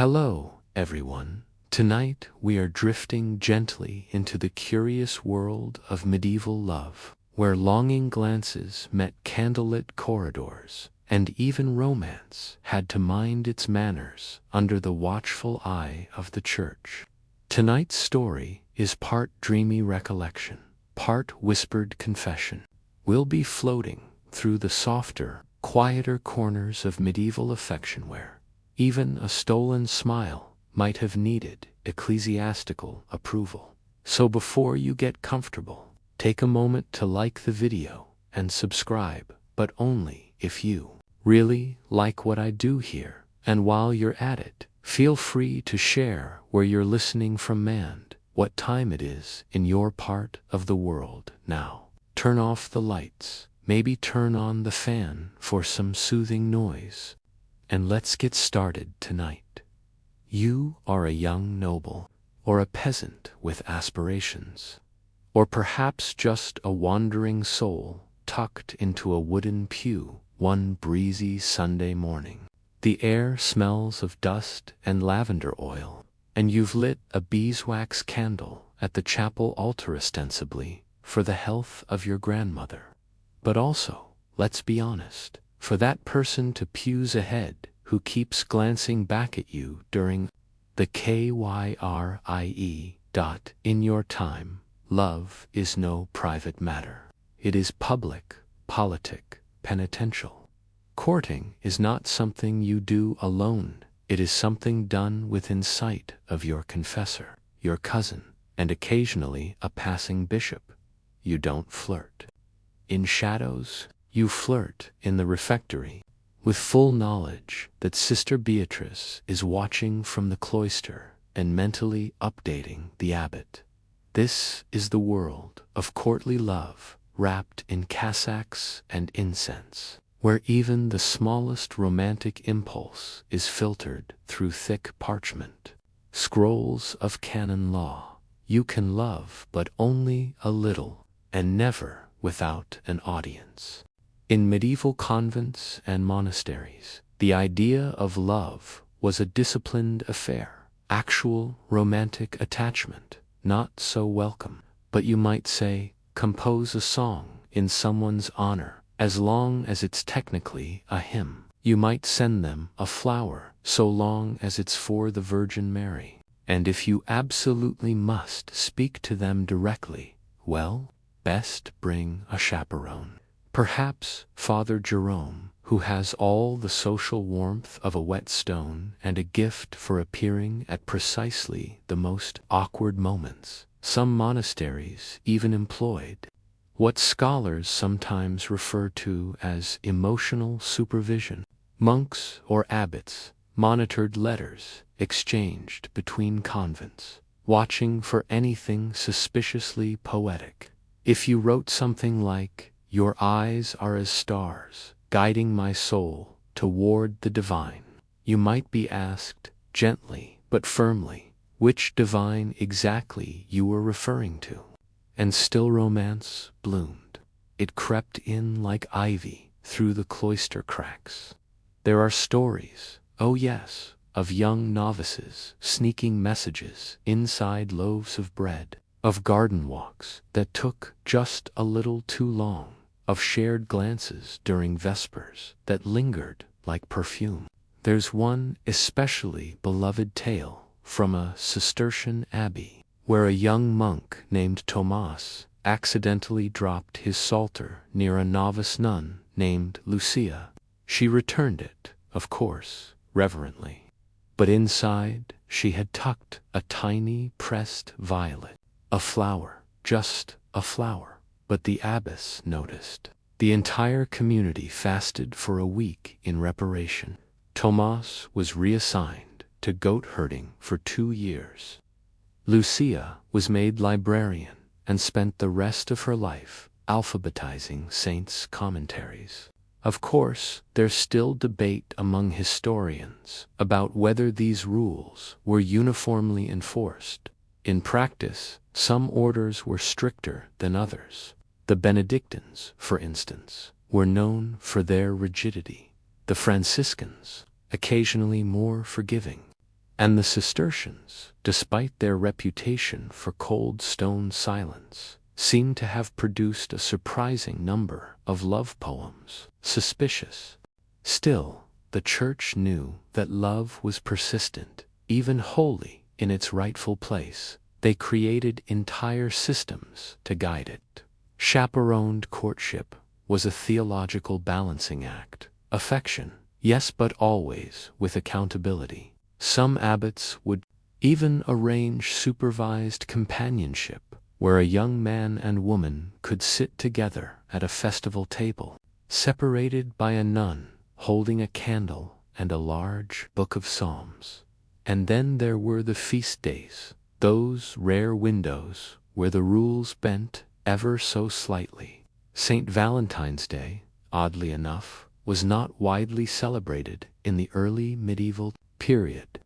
Hello, everyone. Tonight we are drifting gently into the curious world of medieval love, where longing glances met candlelit corridors, and even romance had to mind its manners under the watchful eye of the church. Tonight's story is part dreamy recollection, part whispered confession. We'll be floating through the softer, quieter corners of medieval affection where even a stolen smile might have needed ecclesiastical approval. So before you get comfortable, take a moment to like the video and subscribe, but only if you really like what I do here. And while you're at it, feel free to share where you're listening from and what time it is in your part of the world now. Turn off the lights, maybe turn on the fan for some soothing noise, and let's get started tonight. You are a young noble, or a peasant with aspirations, or perhaps just a wandering soul tucked into a wooden pew one breezy Sunday morning. The air smells of dust and lavender oil, and you've lit a beeswax candle at the chapel altar ostensibly for the health of your grandmother. But also, let's be honest, for that person to pews ahead who keeps glancing back at you during the KYRIE. In your time, love is no private matter. It is public, politic, penitential. Courting is not something you do alone. It is something done within sight of your confessor, your cousin, and occasionally a passing bishop. You don't flirt in shadows, you flirt in the refectory, with full knowledge that Sister Beatrice is watching from the cloister and mentally updating the abbot. This is the world of courtly love, wrapped in cassocks and incense, where even the smallest romantic impulse is filtered through thick parchment. Scrolls of canon law. You can love but only a little, and never without an audience. In medieval convents and monasteries, the idea of love was a disciplined affair, actual romantic attachment, not so welcome. But you might say, compose a song in someone's honor, as long as it's technically a hymn. You might send them a flower, so long as it's for the Virgin Mary. And if you absolutely must speak to them directly, well, best bring a chaperone. Perhaps Father Jerome, who has all the social warmth of a whetstone and a gift for appearing at precisely the most awkward moments. Some monasteries even employed what scholars sometimes refer to as emotional supervision. Monks or abbots monitored letters exchanged between convents, watching for anything suspiciously poetic. If you wrote something like, "Your eyes are as stars, guiding my soul toward the divine," you might be asked, gently but firmly, which divine exactly you were referring to. And still romance bloomed. It crept in like ivy through the cloister cracks. There are stories, oh yes, of young novices sneaking messages inside loaves of bread, of garden walks that took just a little too long, of shared glances during vespers that lingered like perfume. There's one especially beloved tale from a Cistercian abbey, where a young monk named Thomas accidentally dropped his psalter near a novice nun named Lucia. She returned it, of course, reverently. But inside she had tucked a tiny pressed violet. A flower, just a flower. But the abbess noticed. The entire community fasted for a week in reparation. Thomas was reassigned to goat herding for 2 years. Lucia was made librarian and spent the rest of her life alphabetizing saints' commentaries. Of course, there's still debate among historians about whether these rules were uniformly enforced. In practice, some orders were stricter than others. The Benedictines, for instance, were known for their rigidity. The Franciscans, occasionally more forgiving. And the Cistercians, despite their reputation for cold stone silence, seem to have produced a surprising number of love poems. Suspicious. Still, the Church knew that love was persistent, even holy in its rightful place. They created entire systems to guide it. Chaperoned courtship was a theological balancing act. Affection, yes, but always with accountability. Some abbots would even arrange supervised companionship, where a young man and woman could sit together at a festival table, separated by a nun holding a candle and a large book of psalms. And then there were the feast days, those rare windows where the rules bent ever so slightly. St. Valentine's Day, oddly enough, was not widely celebrated in the early medieval period.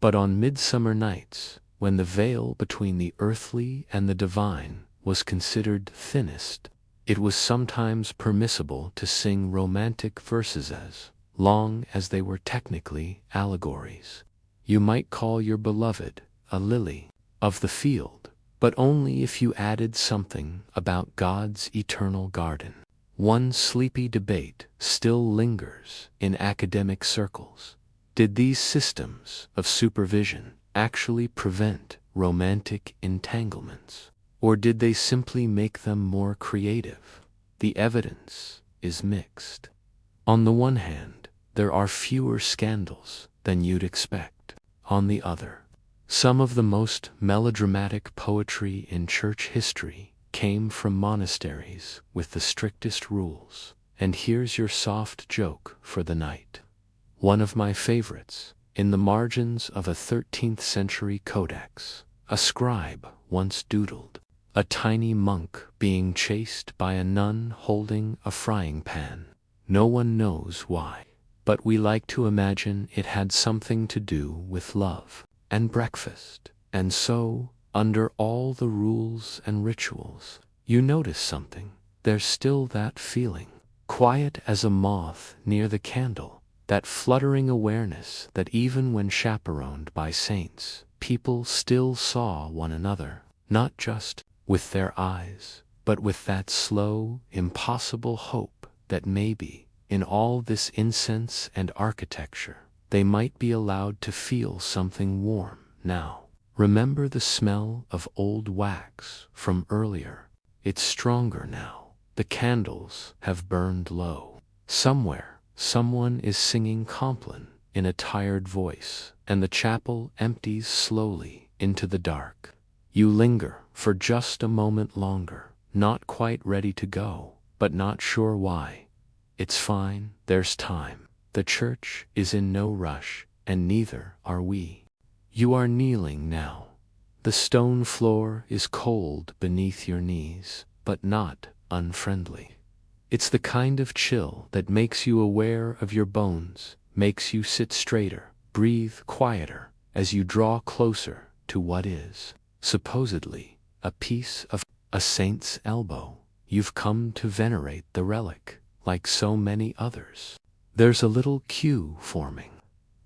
But on midsummer nights, when the veil between the earthly and the divine was considered thinnest, it was sometimes permissible to sing romantic verses as long as they were technically allegories. You might call your beloved a lily of the field, but only if you added something about God's eternal garden. One sleepy debate still lingers in academic circles. Did these systems of supervision actually prevent romantic entanglements, or did they simply make them more creative? The evidence is mixed. On the one hand, there are fewer scandals than you'd expect. On the other, some of the most melodramatic poetry in church history came from monasteries with the strictest rules. And here's your soft joke for the night. One of my favorites, in the margins of a 13th century codex, a scribe once doodled a tiny monk being chased by a nun holding a frying pan. No one knows why, but we like to imagine it had something to do with love and breakfast. And so, under all the rules and rituals, you notice something. There's still that feeling, quiet as a moth near the candle, that fluttering awareness that even when chaperoned by saints, people still saw one another, not just with their eyes, but with that slow, impossible hope that maybe, in all this incense and architecture, they might be allowed to feel something warm now. Remember the smell of old wax from earlier. It's stronger now. The candles have burned low. Somewhere, someone is singing Compline in a tired voice, and the chapel empties slowly into the dark. You linger for just a moment longer, not quite ready to go, but not sure why. It's fine, there's time. The church is in no rush, and neither are we. You are kneeling now. The stone floor is cold beneath your knees, but not unfriendly. It's the kind of chill that makes you aware of your bones, makes you sit straighter, breathe quieter, as you draw closer to what is, supposedly, a piece of a saint's elbow. You've come to venerate the relic, like so many others. There's a little queue forming.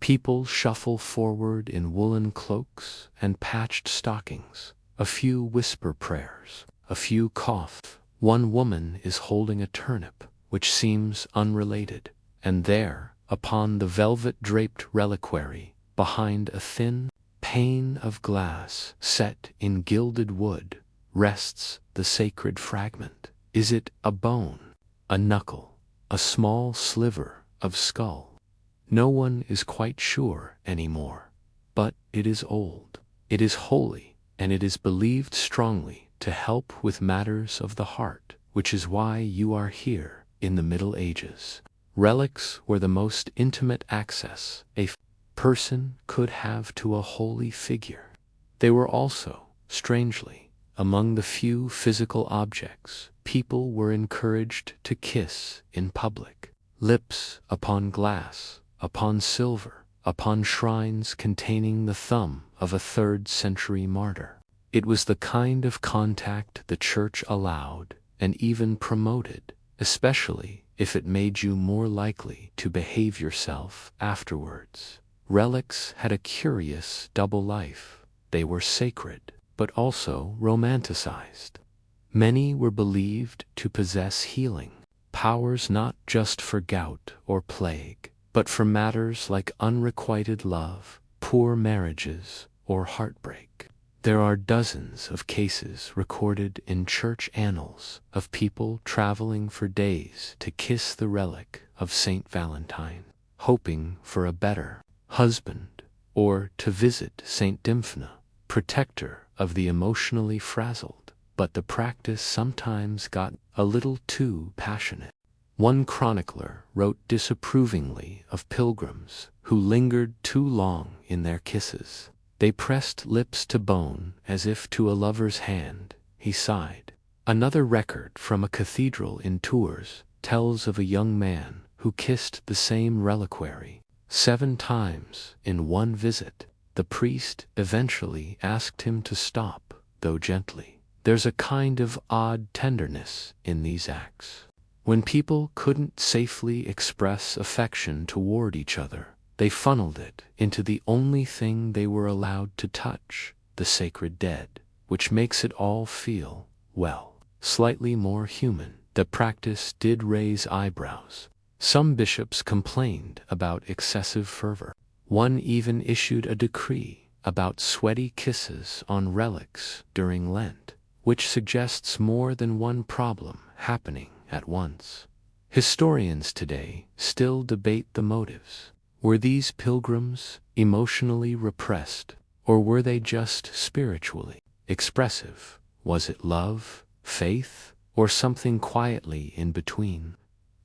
People shuffle forward in woolen cloaks and patched stockings. A few whisper prayers, a few cough. One woman is holding a turnip, which seems unrelated. And there, upon the velvet-draped reliquary, behind a thin pane of glass set in gilded wood, rests the sacred fragment. Is it a bone, a knuckle, a small sliver of skull? No one is quite sure anymore, but it is old, it is holy, and it is believed strongly to help with matters of the heart, which is why you are here in the Middle Ages. Relics were the most intimate access a person could have to a holy figure. They were also, strangely, among the few physical objects people were encouraged to kiss in public. Lips upon glass, upon silver, upon shrines containing the thumb of a 3rd century martyr. It was the kind of contact the church allowed and even promoted, especially if it made you more likely to behave yourself afterwards. Relics had a curious double life. They were sacred, but also romanticized. Many were believed to possess healing powers, not just for gout or plague, but for matters like unrequited love, poor marriages, or heartbreak. There are dozens of cases recorded in church annals of people traveling for days to kiss the relic of Saint Valentine, hoping for a better husband, or to visit Saint Dymphna, protector of the emotionally frazzled. But the practice sometimes got a little too passionate. One chronicler wrote disapprovingly of pilgrims who lingered too long in their kisses. They pressed lips to bone as if to a lover's hand, he sighed. Another record from a cathedral in Tours tells of a young man who kissed the same reliquary 7 times in one visit. The priest eventually asked him to stop, though gently. There's a kind of odd tenderness in these acts. When people couldn't safely express affection toward each other, they funneled it into the only thing they were allowed to touch, the sacred dead, which makes it all feel, well, slightly more human. The practice did raise eyebrows. Some bishops complained about excessive fervor. One even issued a decree about sweaty kisses on relics during Lent, which suggests more than one problem happening at once. Historians today still debate the motives. Were these pilgrims emotionally repressed, or were they just spiritually expressive? Was it love, faith, or something quietly in between?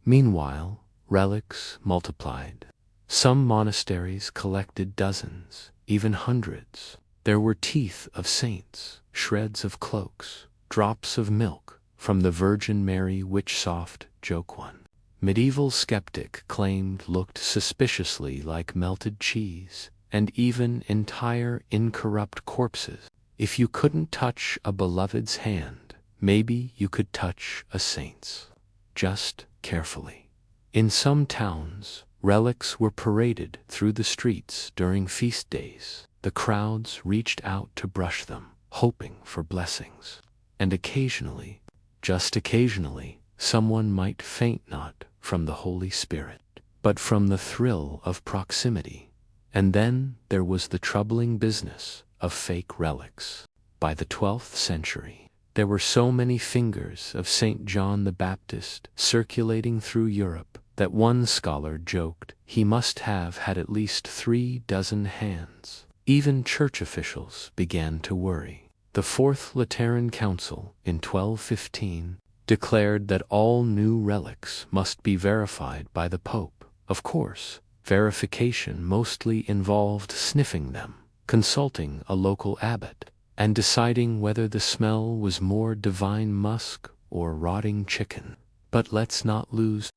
Meanwhile, relics multiplied. Some monasteries collected dozens, even hundreds. There were teeth of saints, shreds of cloaks, drops of milk from the Virgin Mary witch-soft joke one. Medieval skeptic claimed looked suspiciously like melted cheese, and even entire incorrupt corpses. If you couldn't touch a beloved's hand, maybe you could touch a saint's. Just carefully. In some towns, relics were paraded through the streets during feast days. The crowds reached out to brush them, hoping for blessings. And occasionally, just occasionally, someone might faint not from the Holy Spirit, but from the thrill of proximity. And then there was the troubling business of fake relics. By the 12th century, there were so many fingers of St. John the Baptist circulating through Europe that one scholar joked he must have had at least 3 dozen hands. Even church officials began to worry. The Fourth Lateran Council in 1215 declared that all new relics must be verified by the Pope. Of course, verification mostly involved sniffing them, consulting a local abbot, and deciding whether the smell was more divine musk or rotting chicken. But let's not lose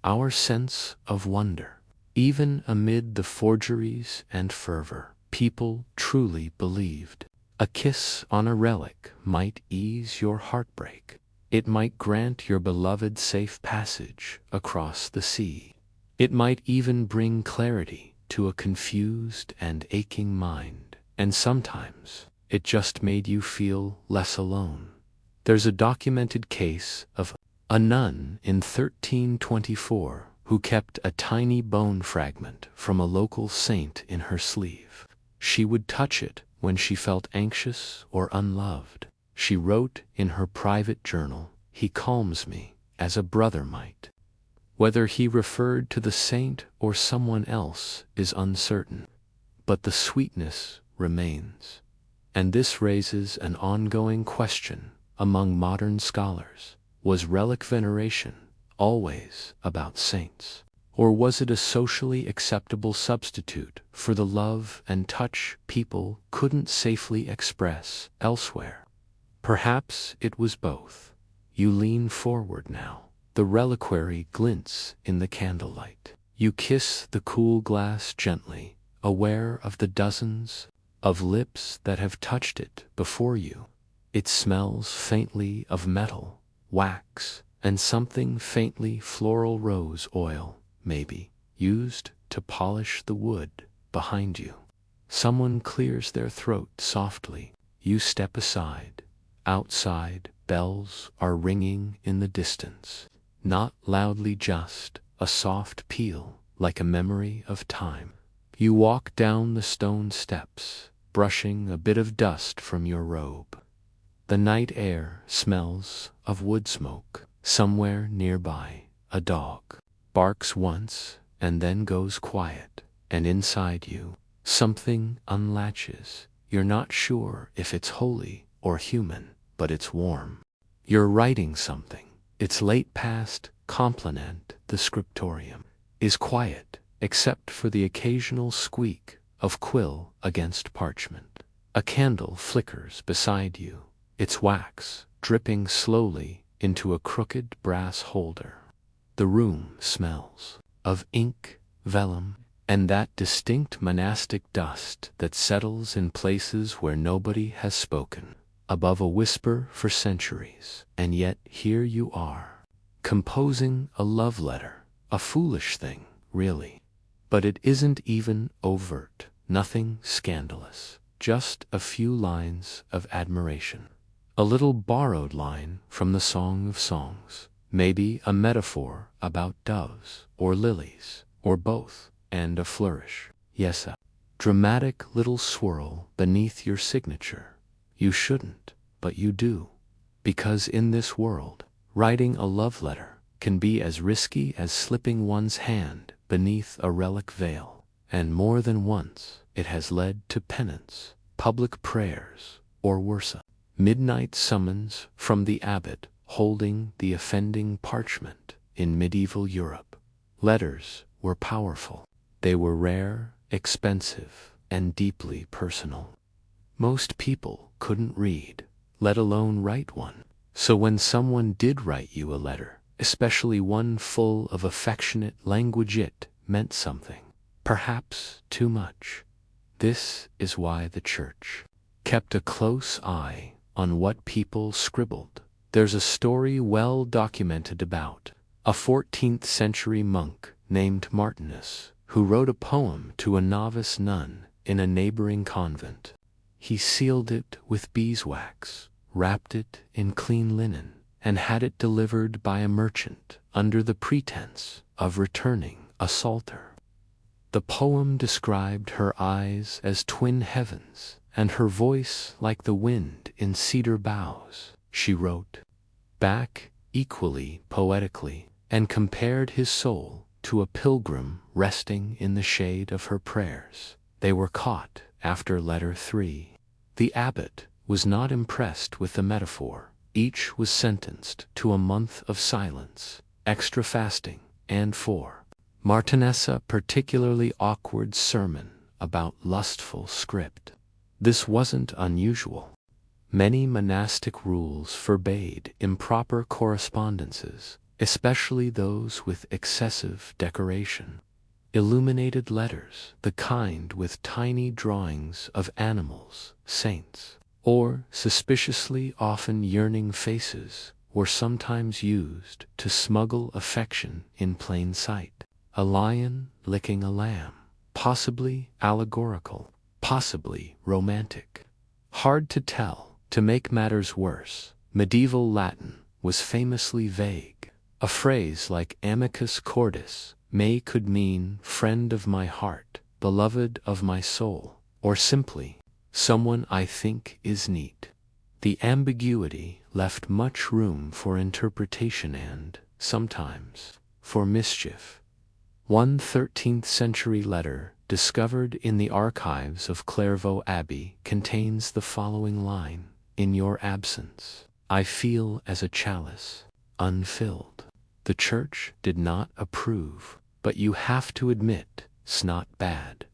our sense of wonder. Even amid the forgeries and fervor, people truly believed. A kiss on a relic might ease your heartbreak. It might grant your beloved safe passage across the sea. It might even bring clarity to a confused and aching mind. And sometimes, it just made you feel less alone. There's a documented case of a nun in 1324 who kept a tiny bone fragment from a local saint in her sleeve. She would touch it when she felt anxious or unloved. She wrote in her private journal, "He calms me, as a brother might." Whether he referred to the saint or someone else is uncertain, but the sweetness remains. And this raises an ongoing question among modern scholars. Was relic veneration always about saints? Or was it a socially acceptable substitute for the love and touch people couldn't safely express elsewhere? Perhaps it was both. You lean forward now. The reliquary glints in the candlelight. You kiss the cool glass gently, aware of the dozens of lips that have touched it before you. It smells faintly of metal, wax, and something faintly floral, rose oil, maybe, used to polish the wood. behind you. Someone clears their throat softly. You step aside. Outside, bells are ringing in the distance. Not loudly, just a soft peal, like a memory of time. You walk down the stone steps, brushing a bit of dust from your robe. The night air smells of wood smoke. Somewhere nearby, a dog barks once and then goes quiet, and inside you, something unlatches. You're not sure if it's holy or human, but it's warm. You're writing something. It's late past compline. The scriptorium is quiet, except for the occasional squeak of quill against parchment. A candle flickers beside you, its wax dripping slowly into a crooked brass holder. The room smells of ink, vellum, and that distinct monastic dust that settles in places where nobody has spoken, above a whisper for centuries. And yet here you are, composing a love letter, a foolish thing, really. But it isn't even overt, nothing scandalous, just a few lines of admiration. A little borrowed line from the Song of Songs, maybe a metaphor about doves or lilies, or both, and a flourish. Yes, a dramatic little swirl beneath your signature. You shouldn't, but you do. Because in this world, writing a love letter can be as risky as slipping one's hand beneath a relic veil, and more than once it has led to penance, public prayers, or worse, a midnight summons from the abbot holding the offending parchment. In medieval Europe, letters were powerful. They were rare, expensive, and deeply personal. Most people couldn't read, let alone write one. So when someone did write you a letter, especially one full of affectionate language, it meant something. Perhaps too much. This is why the church kept a close eye on what people scribbled. There's a story well documented about a 14th century monk named Martinus, who wrote a poem to a novice nun in a neighboring convent. He sealed it with beeswax, wrapped it in clean linen, and had it delivered by a merchant under the pretense of returning a psalter. The poem described her eyes as twin heavens, and her voice like the wind in cedar boughs. She wrote back equally poetically, and compared his soul to a pilgrim resting in the shade of her prayers. They were caught after letter 3. The abbot was not impressed with the metaphor. Each was sentenced to a month of silence, extra fasting, and for Martinus a particularly awkward sermon about lustful script. This wasn't unusual. Many monastic rules forbade improper correspondences, especially those with excessive decoration. Illuminated letters, the kind with tiny drawings of animals, saints, or suspiciously often yearning faces, were sometimes used to smuggle affection in plain sight. A lion licking a lamb, possibly allegorical, possibly romantic. Hard to tell. To make matters worse, medieval Latin was famously vague. A phrase like amicus cordis could mean friend of my heart, beloved of my soul, or simply someone I think is neat. The ambiguity left much room for interpretation and, sometimes, for mischief. One 13th century letter discovered in the archives of Clairvaux Abbey contains the following line: "In your absence, I feel as a chalice, unfilled." The church did not approve, but you have to admit, it's not bad.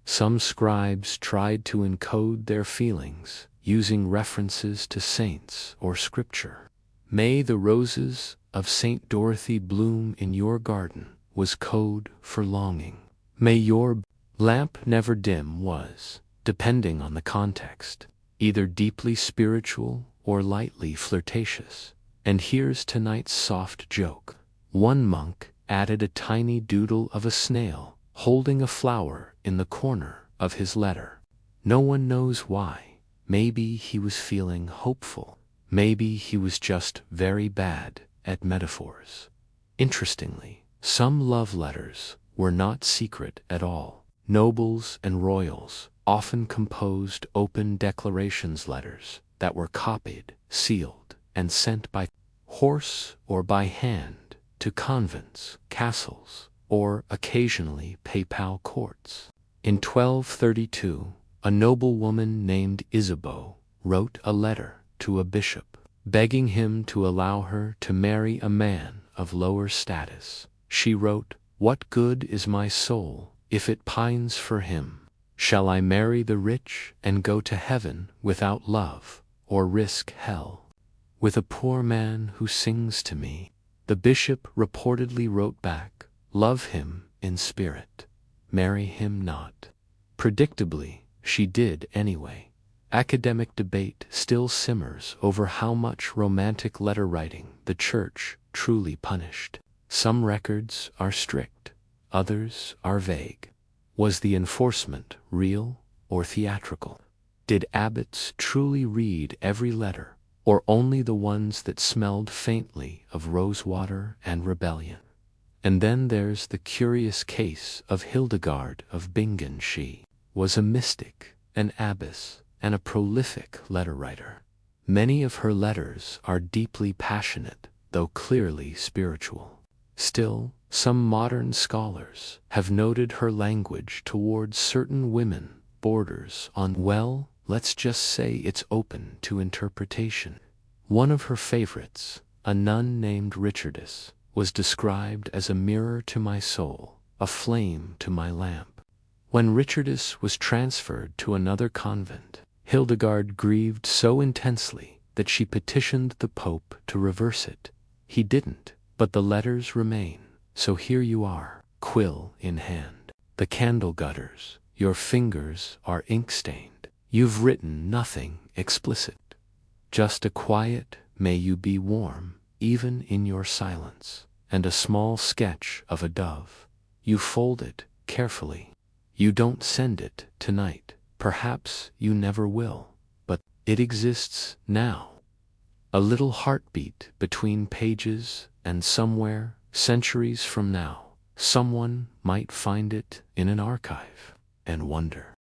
Some scribes tried to encode their feelings, using references to saints or scripture. "May the roses of Saint Dorothy bloom in your garden" was code for longing. "May your lamp never dim" was, depending on the context, either deeply spiritual or lightly flirtatious. And here's tonight's soft joke. One monk added a tiny doodle of a snail holding a flower in the corner of his letter. No one knows why. Maybe he was feeling hopeful. Maybe he was just very bad at metaphors. Interestingly, some love letters were not secret at all. Nobles and royals often composed open declarations letters that were copied, sealed, and sent by horse or by hand to convents, castles, or occasionally papal courts. In 1232, a noblewoman named Isabeau wrote a letter to a bishop, begging him to allow her to marry a man of lower status. She wrote, "What good is my soul if it pines for him? Shall I marry the rich and go to heaven without love, or risk hell with a poor man who sings to me?" The bishop reportedly wrote back, "Love him in spirit, marry him not." Predictably, she did anyway. Academic debate still simmers over how much romantic letter writing the Church truly punished. Some records are strict, others are vague. Was the enforcement real or theatrical? Did abbots truly read every letter, or only the ones that smelled faintly of rosewater and rebellion? And then there's the curious case of Hildegard of Bingen. She was a mystic, an abbess, and a prolific letter writer. Many of her letters are deeply passionate, though clearly spiritual. Still, some modern scholars have noted her language towards certain women borders on, well, let's just say it's open to interpretation. One of her favorites, a nun named Richardis, was described as a mirror to my soul, a flame to my lamp. When Richardis was transferred to another convent, Hildegard grieved so intensely that she petitioned the Pope to reverse it. He didn't, but the letters remain. So here you are, quill in hand. The candle gutters, your fingers are ink-stained. You've written nothing explicit, just a quiet, "May you be warm, even in your silence," and a small sketch of a dove. You fold it carefully. You don't send it tonight. Perhaps you never will, but it exists now. A little heartbeat between pages, and somewhere, centuries from now, someone might find it in an archive and wonder.